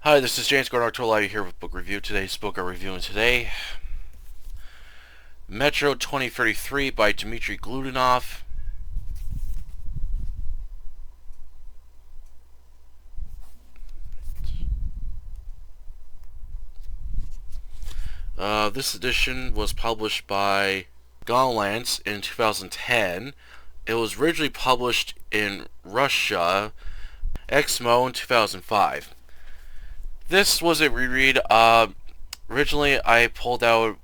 Hi, this is James Gordon Artola here with book review. Today's book I'm reviewing today, Metro 2033 by Dmitry Glukhovsky. This edition was published by Gollands in 2010. It was originally published in Russia, Exmo in 2005. This was a reread. Originally, I pulled out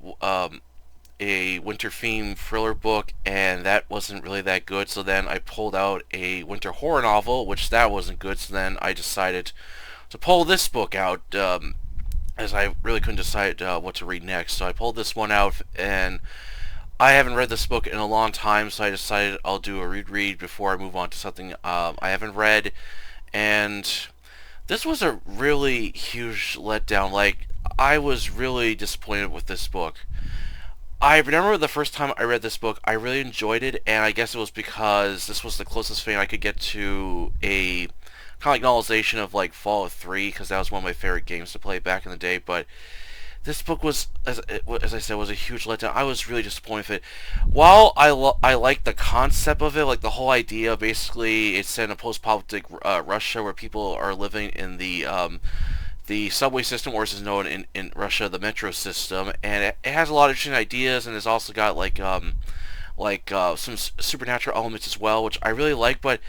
a winter themed thriller book, and that wasn't really that good. So then I pulled out a winter horror novel, which that wasn't good. So then I decided to pull this book out, as I really couldn't decide what to read next. So I pulled this one out, and I haven't read this book in a long time, so I decided I'll do a reread before I move on to something I haven't read. And this was a really huge letdown. Like, I was really disappointed with this book. I remember the first time I read this book, I really enjoyed it, and I guess it was because this was the closest thing I could get to a kind of like novelization of like Fallout 3, because that was one of my favorite games to play back in the day. But this book was, as I said, was a huge letdown. I was really disappointed with it. While I like the concept of it, like the whole idea, basically it's set in a post-apocalyptic Russia where people are living in the subway system, or as is known in Russia, the metro system, and it has a lot of interesting ideas, and it's also got some supernatural elements as well, which I really like. But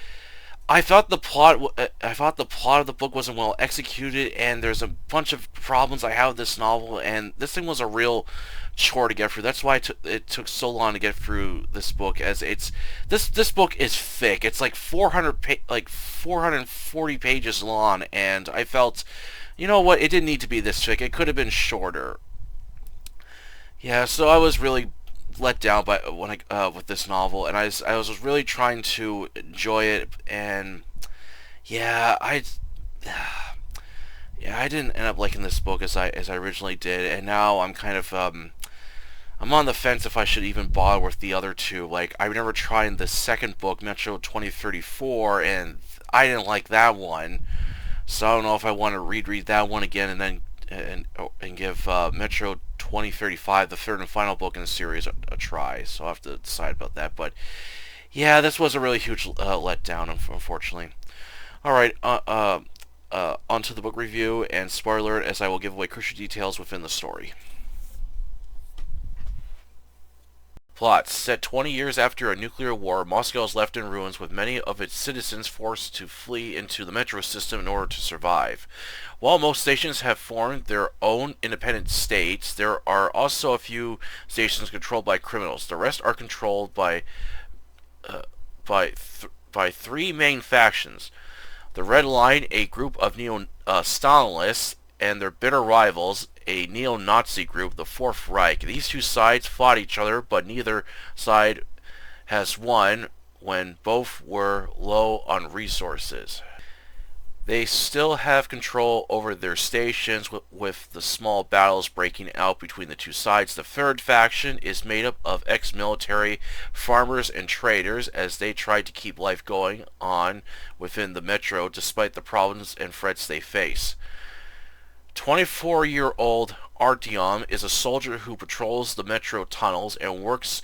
I thought the plot of the book wasn't well executed, and there's a bunch of problems I have with this novel, and this thing was a real chore to get through. That's why it took so long to get through this book, as this book is thick. It's like 440 pages long, and I felt, you know what, it didn't need to be this thick. It could have been shorter. Yeah, so I was really let down by when I with this novel, and I was really trying to enjoy it, and yeah, yeah, I didn't end up liking this book as I originally did, and now I'm kind of I'm on the fence if I should even bother with the other two. Like, I remember trying the second book, Metro 2034, and I didn't like that one. So I don't know if I want to reread that one again, and then and give Metro 2035, the third and final book in the series, a try. So I'll have to decide about that. But yeah, this was a really huge letdown, unfortunately. All right, on to the book review and spoiler, as I will give away crucial details within the story. Plot. Set 20 years after a nuclear war, Moscow is left in ruins with many of its citizens forced to flee into the metro system in order to survive. While most stations have formed their own independent states, there are also a few stations controlled by criminals. The rest are controlled uh, by three main factions. The Red Line, a group of neo-Stalinists, and their bitter rivals, a neo-Nazi group, the Fourth Reich. These two sides fought each other, but neither side has won when both were low on resources. They still have control over their stations, with the small battles breaking out between the two sides. The third faction is made up of ex-military, farmers, and traders, as they try to keep life going on within the metro despite the problems and threats they face. 24-year-old Artyom is a soldier who patrols the metro tunnels and works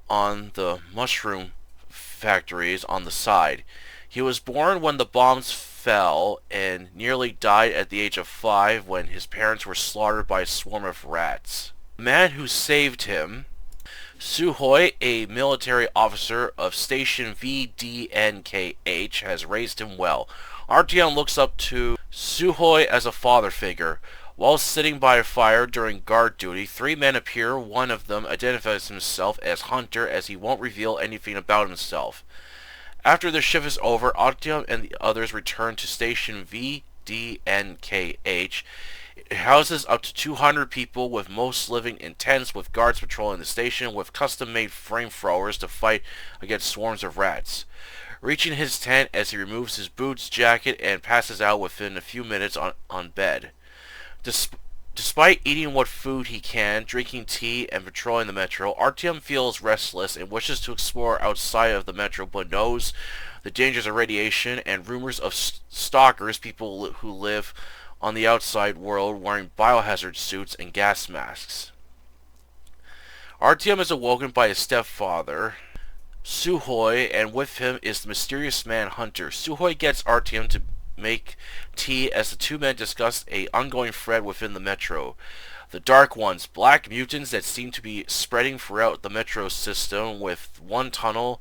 on the mushroom factories on the side. He was born when the bombs fell and nearly died at the age of 5 when his parents were slaughtered by a swarm of rats. The man who saved him, Suhoi, a military officer of Station VDNKH, has raised him well. Artyom looks up to Suhoi as a father figure. While sitting by a fire during guard duty, three men appear. One of them identifies himself as Hunter, as he won't reveal anything about himself. After the shift is over, Artyom and the others return to Station VDNKH. It houses up to 200 people, with most living in tents, with guards patrolling the station with custom-made flamethrowers to fight against swarms of rats. Reaching his tent as he removes his boots, jacket, and passes out within a few minutes on bed. Despite eating what food he can, drinking tea, and patrolling the metro, Artyom feels restless and wishes to explore outside of the metro, but knows the dangers of radiation and rumors of stalkers, people who live on the outside world wearing biohazard suits and gas masks. Artyom is awoken by his stepfather, Suhoy, and with him is the mysterious man Hunter. Suhoy gets Artyom to make tea as the two men discuss a ongoing threat within the Metro. The Dark Ones, black mutants that seem to be spreading throughout the Metro system, with one tunnel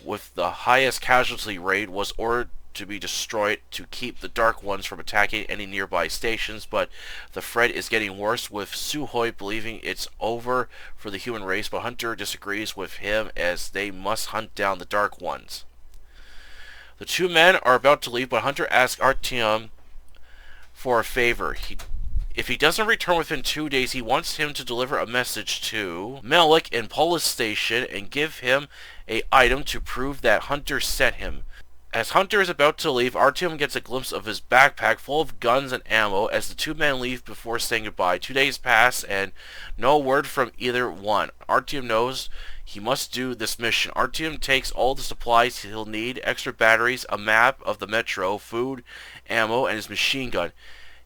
with the highest casualty rate was ordered to be destroyed to keep the Dark Ones from attacking any nearby stations, but the threat is getting worse, with Suhoy believing it's over for the human race, but Hunter disagrees with him as they must hunt down the Dark Ones. The two men are about to leave, but Hunter asks Artyom for a favor. If he doesn't return within 2 days, he wants him to deliver a message to Melik in Polis Station and give him an item to prove that Hunter sent him. As Hunter is about to leave, Artyom gets a glimpse of his backpack full of guns and ammo. As the two men leave before saying goodbye, 2 days pass and no word from either one. Artyom knows he must do this mission. Artyom takes all the supplies he'll need: extra batteries, a map of the Metro, food, ammo, and his machine gun.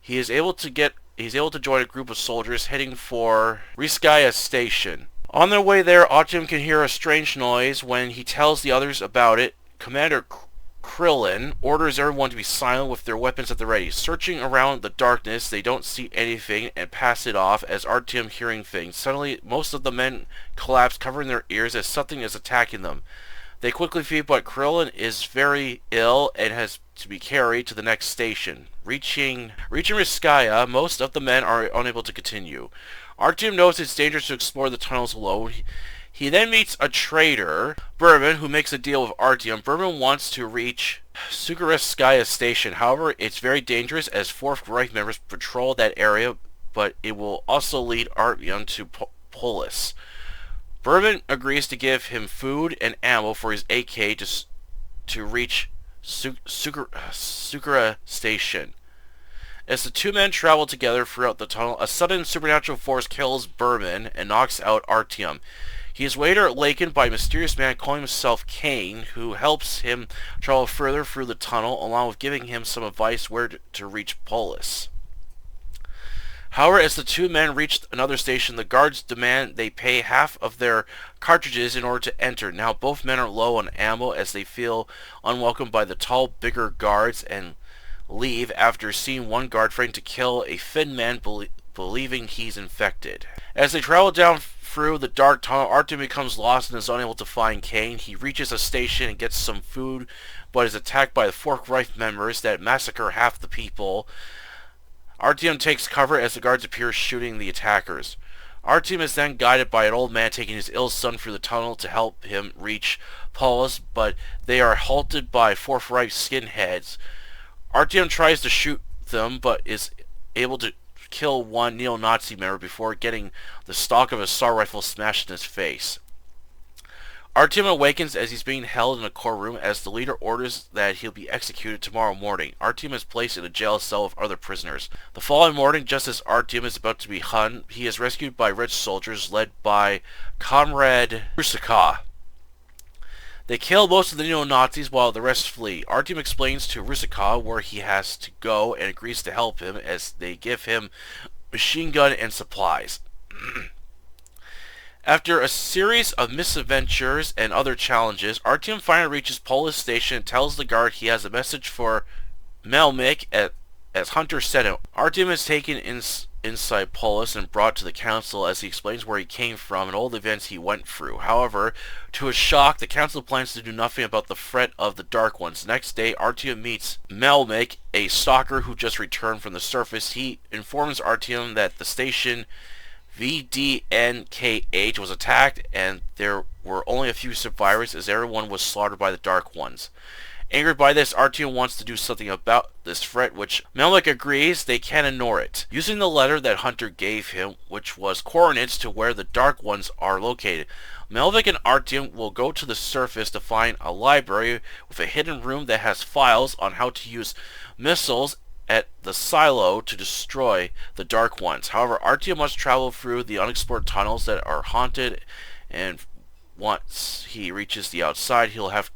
He's able to join a group of soldiers heading for Rizskaya Station. On their way there, Artyom can hear a strange noise. When he tells the others about it, Commander Krillin orders everyone to be silent with their weapons at the ready. Searching around the darkness, they don't see anything and pass it off as Artyom hearing things. Suddenly, most of the men collapse, covering their ears as something is attacking them. They quickly flee, but Krillin is very ill and has to be carried to the next station. Reaching Rizskaya, most of the men are unable to continue. Artyom knows it's dangerous to explore the tunnels alone. He then meets a traitor, Berman, who makes a deal with Artyom. Berman wants to reach Sugarovskaya Station. However, it's very dangerous as Fourth Reich members patrol that area, but it will also lead Artyom to Polis. Berman agrees to give him food and ammo for his AK to reach Sukara Station. As the two men travel together throughout the tunnel, a sudden supernatural force kills Berman and knocks out Artyom. He is later awakened by a mysterious man calling himself Kane, who helps him travel further through the tunnel, along with giving him some advice where to reach Polis. However, as the two men reach another station, the guards demand they pay half of their cartridges in order to enter. Now both men are low on ammo as they feel unwelcome by the tall, bigger guards and leave after seeing one guard threaten to kill a thin man believing he's infected. As they travel down through the dark tunnel, Artyom becomes lost and is unable to find Kane. He reaches a station and gets some food, but is attacked by the Fourth Reich members that massacre half the people. Artyom takes cover as the guards appear, shooting the attackers. Artyom is then guided by an old man taking his ill son through the tunnel to help him reach Polis, but they are halted by Fourth Reich skinheads. Artyom tries to shoot them, but is able to kill one neo-Nazi member before getting the stock of a assault rifle smashed in his face. Artyom awakens as he's being held in a courtroom as the leader orders that he'll be executed tomorrow morning. Artyom is placed in a jail cell with other prisoners. The following morning, just as Artyom is about to be hung, he is rescued by Red soldiers led by Comrade Rusaka. They kill most of the neo-Nazis while the rest flee. Artyom explains to Rusaka where he has to go and agrees to help him as they give him machine gun and supplies. After a series of misadventures and other challenges, Artyom finally reaches Polis Station and tells the guard he has a message for Melnik as Hunter sent him. Artyom is taken inside Polis and brought to the council as he explains where he came from and all the events he went through. However, to his shock, the council plans to do nothing about the threat of the Dark Ones. Next day, Artyom meets Melnik, a stalker who just returned from the surface. He informs Artyom that the station VDNKH was attacked and there were only a few survivors as everyone was slaughtered by the Dark Ones. Angered by this, Artyom wants to do something about this threat, which Melnik agrees they can't ignore it. Using the letter that Hunter gave him, which was coordinates to where the Dark Ones are located, Melnik and Artyom will go to the surface to find a library with a hidden room that has files on how to use missiles at the silo to destroy the Dark Ones. However, Artyom must travel through the unexplored tunnels that are haunted and once he reaches the outside, he'll have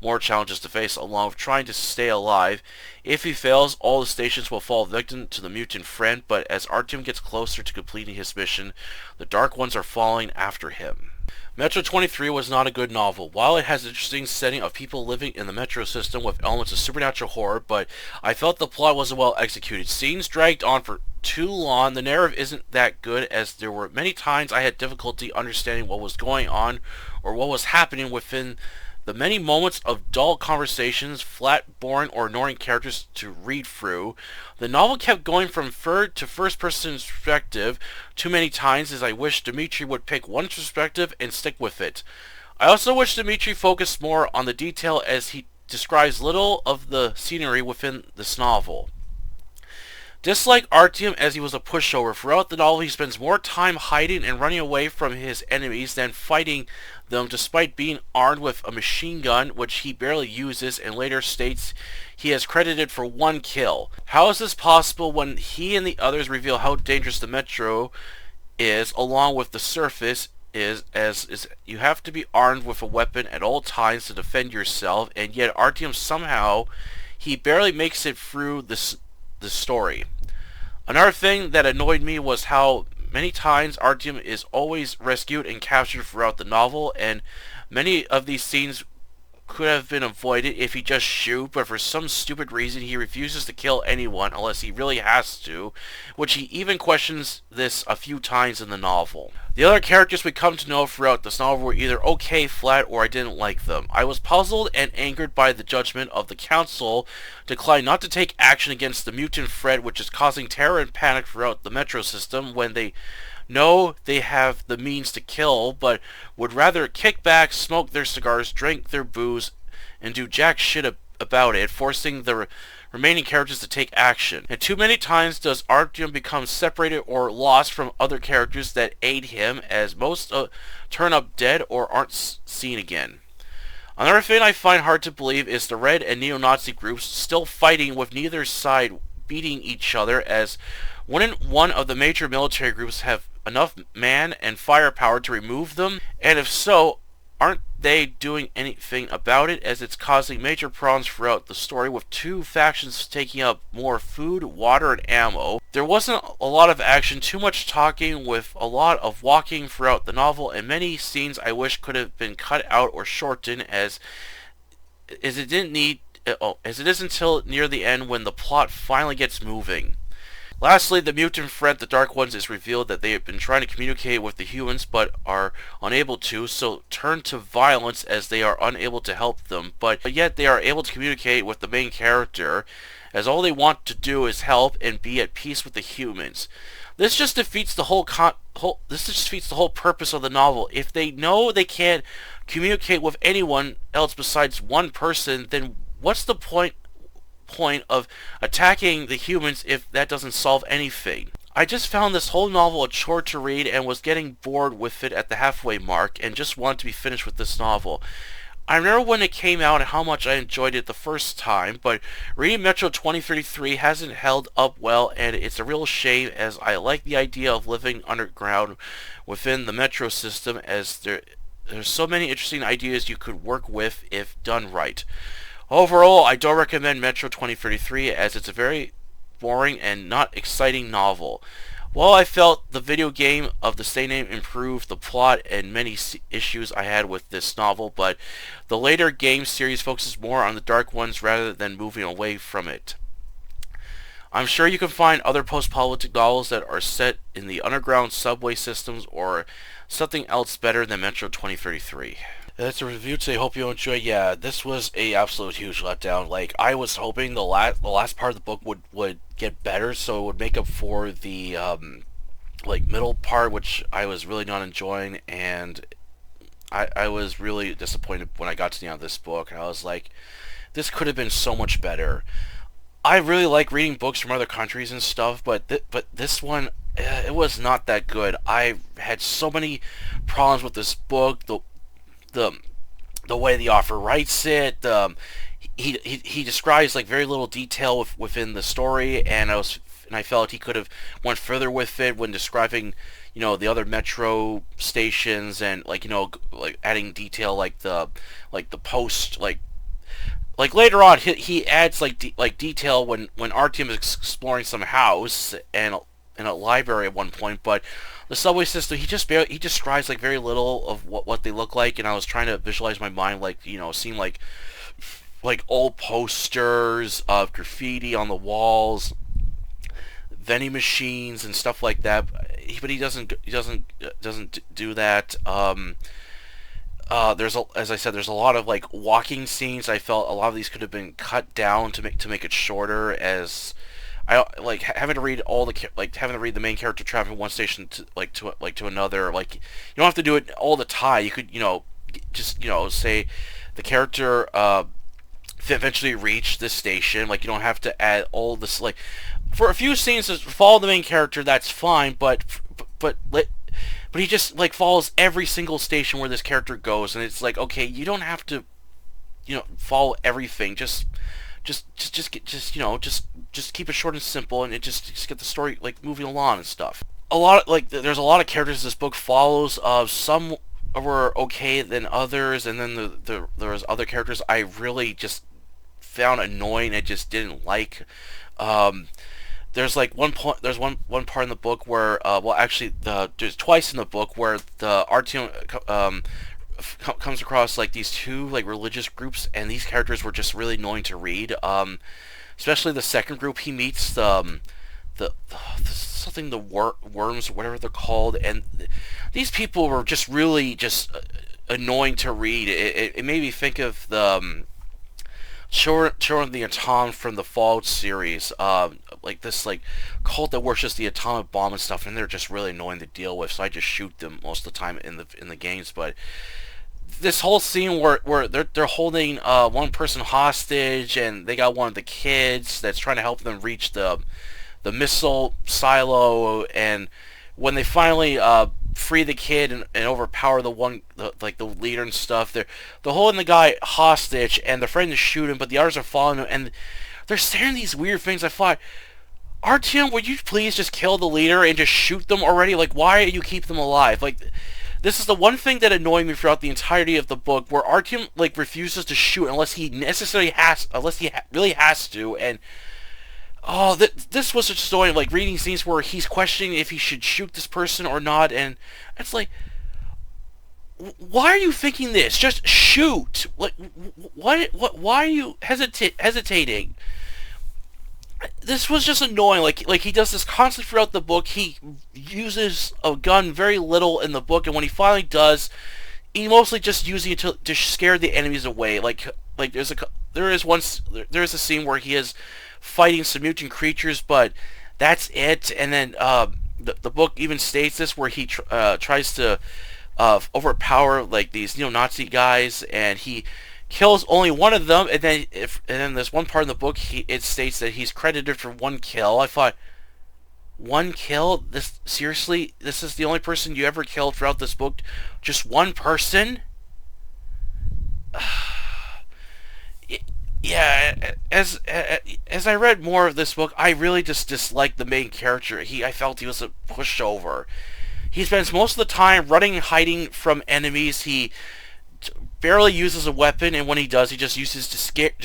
more challenges to face, along with trying to stay alive. If he fails, all the stations will fall victim to the mutant friend, but as Artyom gets closer to completing his mission, the Dark Ones are falling after him. Metro 23 was not a good novel. While it has an interesting setting of people living in the Metro system with elements of supernatural horror, but I felt the plot wasn't well executed. Scenes dragged on for too long. The narrative isn't that good, as there were many times I had difficulty understanding what was going on or what was happening within the many moments of dull conversations, flat, boring, or annoying characters to read through. The novel kept going from third to first person perspective too many times, as I wish Dmitry would pick one perspective and stick with it. I also wish Dmitry focused more on the detail, as he describes little of the scenery within this novel. Dislike Artyom, as he was a pushover. Throughout the novel, he spends more time hiding and running away from his enemies than fighting them, despite being armed with a machine gun, which he barely uses, and later states he has credited for one kill. How is this possible when he and the others reveal how dangerous the Metro is, along with the surface is you have to be armed with a weapon at all times to defend yourself, and yet Artyom somehow, he barely makes it through the story. Another thing that annoyed me was how many times Artyom is always rescued and captured throughout the novel, and many of these scenes could have been avoided if he just shoot, but for some stupid reason he refuses to kill anyone unless he really has to, which he even questions this a few times in the novel. The other characters we come to know throughout this novel were either okay, flat, or I didn't like them. I was puzzled and angered by the judgment of the Council decline not to take action against the mutant threat, which is causing terror and panic throughout the Metro system, when they know they have the means to kill, but would rather kick back, smoke their cigars, drink their booze, and do jack shit about it, forcing the remaining characters to take action. And too many times does Artyom become separated or lost from other characters that aid him, as most turn up dead or aren't seen again. Another thing I find hard to believe is the Red and neo-Nazi groups still fighting, with neither side beating each other, as wouldn't one of the major military groups have enough man and firepower to remove them? And if so, aren't they doing anything about it, as it's causing major problems throughout the story, with two factions taking up more food, water, and ammo? There wasn't a lot of action, too much talking, with a lot of walking throughout the novel, and many scenes I wish could have been cut out or shortened, as it didn't need as it is until near the end when the plot finally gets moving. Lastly, the mutant threat, the Dark Ones, is revealed that they have been trying to communicate with the humans but are unable to, so turn to violence as they are unable to help them, but yet they are able to communicate with the main character, as all they want to do is help and be at peace with the humans. This just defeats the whole purpose of the novel. If they know they can't communicate with anyone else besides one person, then what's the point of attacking the humans if that doesn't solve anything? I just found this whole novel a chore to read and was getting bored with it at the halfway mark and just wanted to be finished with this novel. I remember when it came out and how much I enjoyed it the first time, but reading Metro 2033 hasn't held up well, and it's a real shame, as I like the idea of living underground within the Metro system, as there's so many interesting ideas you could work with if done right. Overall, I don't recommend Metro 2033, as it's a very boring and not exciting novel. While I felt the video game of the same name improved the plot and many issues I had with this novel, but the later game series focuses more on the Dark Ones rather than moving away from it. I'm sure you can find other post-apocalyptic novels that are set in the underground subway systems or something else better than Metro 2033. That's a review today. Hope you enjoy. Yeah, this was a absolute huge letdown. Like, I was hoping the last part of the book would get better, so it would make up for the middle part, which I was really not enjoying, and I was really disappointed when I got to the end of this book. I was like, this could have been so much better. I really like reading books from other countries and stuff, but this one, it was not that good. I had so many problems with this book. The way the author writes it, he describes like very little detail within the story, and I was and I felt he could have went further with it when describing, the other metro stations, and like adding detail like the post, like later on he adds like detail when Artyom is exploring some house and in a library at one point. But the subway system, he describes like very little of what they look like, and I was trying to visualize my mind, like seeing like old posters of graffiti on the walls, vending machines and stuff like that. But he doesn't do that. As I said, there's a lot of like walking scenes. I felt a lot of these could have been cut down to make it shorter. As I like having to read having to read the main character traveling from one station to another. Like, you don't have to do it all the time. You could just say the character eventually reach this station. Like, you don't have to add all this, like, for a few scenes to follow the main character. That's fine, but he just like follows every single station where this character goes, and it's like, okay, you don't have to follow everything. Just keep it short and simple, and just get the story like moving along and stuff. There's a lot of characters this book follows. Some were okay than others, and then there's other characters I really just found annoying and just didn't like. There's like one part in the book where there's twice in the book where the Artyom comes across like these two like religious groups, and these characters were just really annoying to read. Especially the second group he meets, the something, the worms, whatever they're called, and these people were just really just annoying to read. It made me think of the Children of the Atom from the Fallout series, like this like cult that worships the atomic bomb and stuff, and they're just really annoying to deal with. So I just shoot them most of the time in the games. But this whole scene where they're holding one person hostage, and they got one of the kids that's trying to help them reach the missile silo, and when they finally free the kid and overpower the leader and stuff, they're holding the guy hostage, and they're threatening to shoot him, but the others are following him, and they're saying these weird things. I thought, Artyom, would you please just kill the leader and just shoot them already? Like, why do you keep them alive? Like, this is the one thing that annoyed me throughout the entirety of the book, where Artyom like refuses to shoot unless he really has to. And this was just annoying, like reading scenes where he's questioning if he should shoot this person or not, and it's like, why are you thinking this? Just shoot. Like, why are you hesitating? This was just annoying. Like he does this constantly throughout the book. He uses a gun very little in the book, and when he finally does, he mostly just using it to scare the enemies away. Like there is a scene where he is fighting some mutant creatures, but that's it. And then the book even states this, where he tries to overpower like these neo-Nazi guys, and he kills only one of them, and then there's one part in the book it states that he's credited for one kill. I thought, one kill? This seriously? This is the only person you ever killed throughout this book? Just one person? Yeah, as I read more of this book, I really just disliked the main character. I felt he was a pushover. He spends most of the time running and hiding from enemies. He barely uses a weapon, and when he does, he just uses to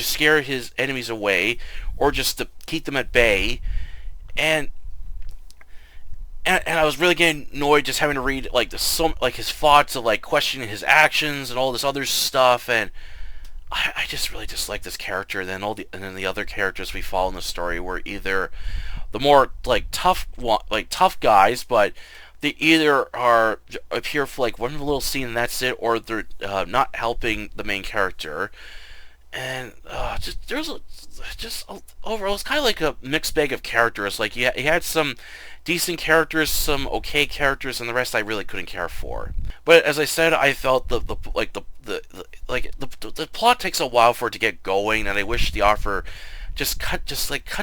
scare his enemies away, or just to keep them at bay. And I was really getting annoyed just having to read like his thoughts of like questioning his actions and all this other stuff, and I just really dislike this character. And then the other characters we follow in the story were either the more like tough guys, but they either appear for like one little scene and that's it, or they're not helping the main character. And overall, it's kind of like a mixed bag of characters. Like, he had some decent characters, some okay characters, and the rest I really couldn't care for. But as I said, I felt the plot takes a while for it to get going, and I wish the author just cut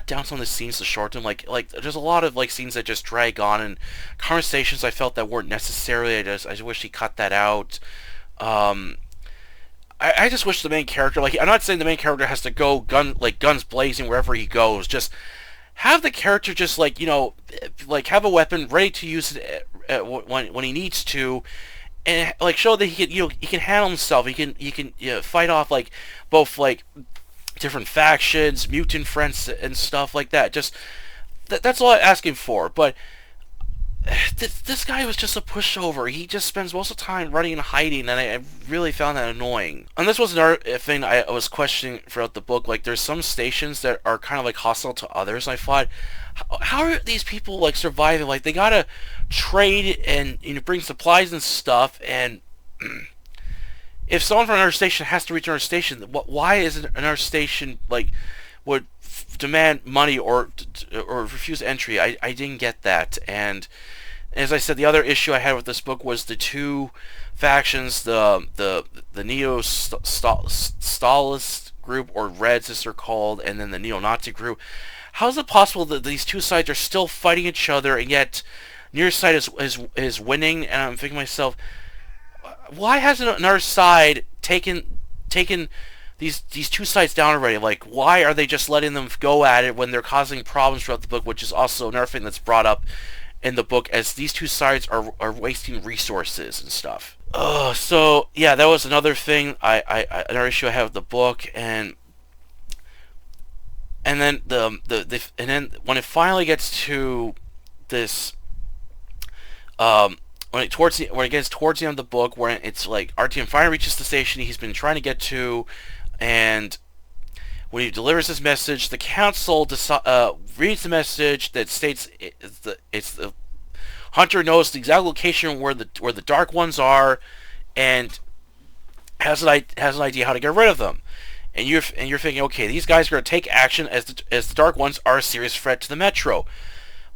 down some of the scenes to shorten them. Like there's a lot of like scenes that just drag on, and conversations I felt that weren't necessary. I just wish he cut that out. I just wish the main character, like, I'm not saying the main character has to go guns blazing wherever he goes. Just have the character just like, like have a weapon ready to use it when he needs to, and like show that he can handle himself. He can fight off like both like different factions, mutant friends, and stuff like that. Just that's all I'm asking for. But this guy was just a pushover. He just spends most of the time running and hiding, and I really found that annoying. And this was another thing I was questioning throughout the book. Like, there's some stations that are kind of like hostile to others. I thought, how are these people like surviving? Like, they gotta trade and bring supplies and stuff. And if someone from another station has to reach another station, why isn't another station like would demand money or refuse entry? I didn't get that. And as I said, the other issue I had with this book was the two factions, the neo-Stalinist group, or Reds as they're called, and then the neo-Nazi group. How is it possible that these two sides are still fighting each other, and yet neither side is winning? And I'm thinking to myself, why hasn't another side taken these two sides down already? Like, why are they just letting them go at it when they're causing problems throughout the book? Which is also another thing that's brought up in the book, as these two sides are wasting resources and stuff. So yeah, that was another thing. Another issue I have with the book, and then and then when it finally gets to this, when it gets towards the end of the book, where it's like Artyom finally reaches the station he's been trying to get to, and when he delivers his message, the council reads the message that states it's the Hunter knows the exact location where the Dark Ones are, and has an idea how to get rid of them. And you're thinking, okay, these guys are going to take action as the Dark Ones are a serious threat to the Metro.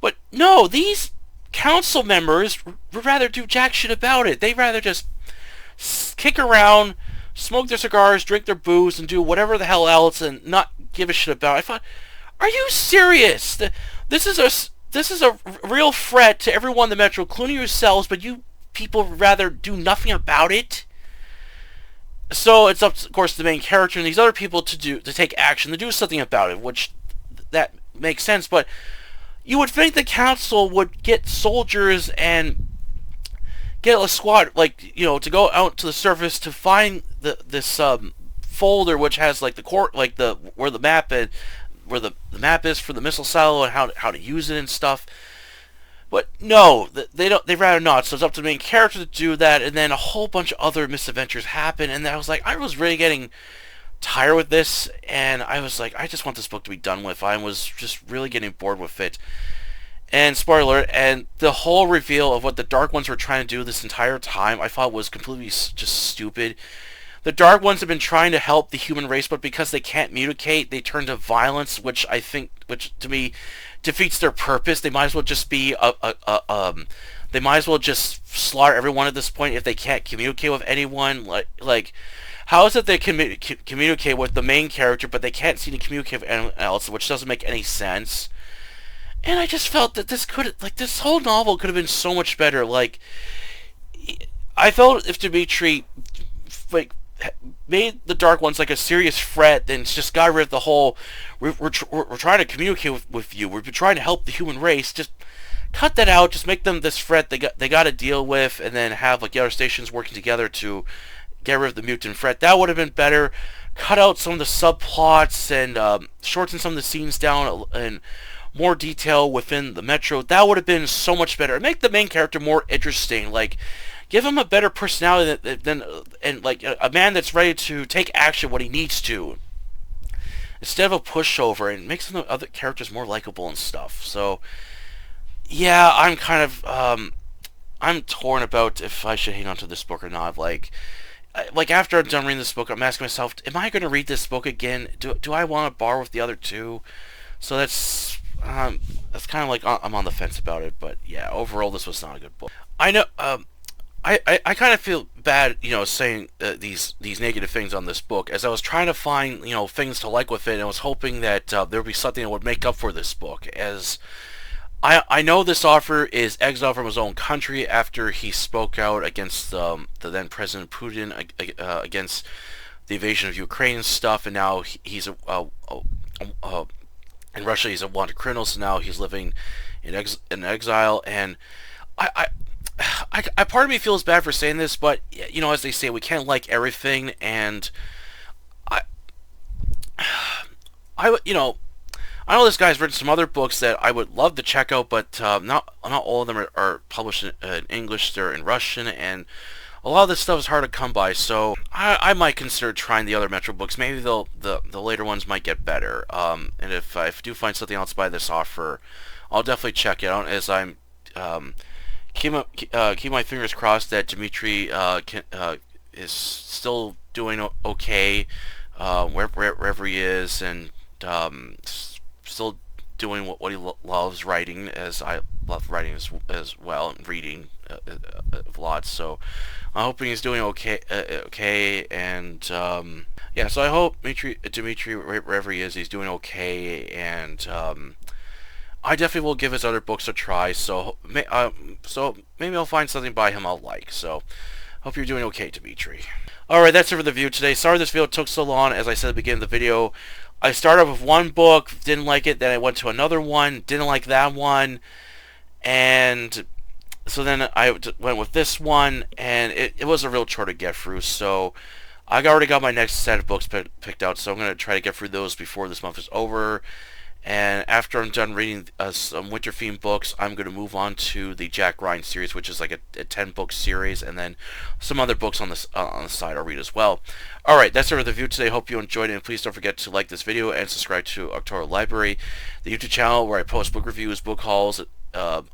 But no, these council members would rather do jack shit about it. They'd rather just kick around, smoke their cigars, drink their booze, and do whatever the hell else, and not give a shit about it. I thought, are you serious? This is a real threat to everyone in the Metro, including yourselves, but you people would rather do nothing about it? So it's up, of course, to the main character and these other people to take action, to do something about it, which that makes sense. But you would think the council would get soldiers and get a squad, like, to go out to the surface to find this folder which has like the court, like where the map is, where the map is for the missile silo, and how to use it and stuff. But no, they don't. They rather not. So it's up to the main character to do that, and then a whole bunch of other misadventures happen. And I was really getting tired with this, and I was like, I just want this book to be done with. I was just really getting bored with it. And spoiler alert, and the whole reveal of what the Dark Ones were trying to do this entire time, I thought was completely just stupid. The Dark Ones have been trying to help the human race, but because they can't communicate, they turn to violence, which to me defeats their purpose. They might as well just be they might as well just slaughter everyone at this point if they can't communicate with anyone. Like how is it they can communicate with the main character, but they can't seem to communicate with anyone else, which doesn't make any sense. And I just felt that this whole novel could have been so much better. Like, I felt if Dmitry made the Dark Ones like a serious threat, then just got rid of the whole we're trying to communicate with you, we're trying to help the human race. Just cut that out. Just make them this threat they got to deal with, and then have like the other stations working together to get rid of the mutant threat. That would have been better. Cut out some of the subplots and shorten some of the scenes down and more detail within the Metro. That would have been so much better. Make the main character more interesting. Like, give him a better personality and like a man that's ready to take action when he needs to, instead of a pushover, and make some of the other characters more likable and stuff. So yeah, I'm kind of I'm torn about if I should hang on to this book or not. Like after I'm done reading this book, I'm asking myself, am I going to read this book again? Do I want to borrow with the other two? So that's kind of like I'm on the fence about it. But yeah, overall this was not a good book. I know. I kind of feel bad, saying these negative things on this book, as I was trying to find, things to like with it, and I was hoping that there would be something that would make up for this book, as I know this author is exiled from his own country after he spoke out against the then President Putin, against the invasion of Ukraine and stuff, and now he's in Russia he's a wanted criminal, so now he's living in exile. And I, part of me feels bad for saying this, but you know, as they say, we can't like everything, and I, you know, I know this guy's written some other books that I would love to check out, but not all of them are published in English. They're in Russian, and a lot of this stuff is hard to come by. So I might consider trying the other Metro books. Maybe the later ones might get better. And if I do find something else by this offer, I'll definitely check it out. As I'm keep my fingers crossed that Dmitry is still doing okay wherever he is, and still doing what he loves, writing, as I love writing as well, and reading a lot. So I'm hoping he's doing okay, and yeah. So I hope Dmitry, wherever he is, he's doing okay, and I definitely will give his other books a try. So maybe I'll find something by him I'll like. So hope you're doing okay, Dmitry. Alright, that's it for the review today. Sorry this video took so long. As I said at the beginning of the video, I started off with one book, didn't like it, then I went to another one, didn't like that one, and so then I went with this one, and it was a real chore to get through. So I already got my next set of books picked out, so I'm going to try to get through those before this month is over. And after I'm done reading some winter-themed books, I'm going to move on to the Jack Ryan series, which is like a 10-book series, and then some other books on the side I'll read as well. Alright, that's it for the review today. Hope you enjoyed it, and please don't forget to like this video and subscribe to October Library, the YouTube channel where I post book reviews, book hauls, and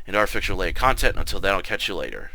other fiction-related content. Until then, I'll catch you later.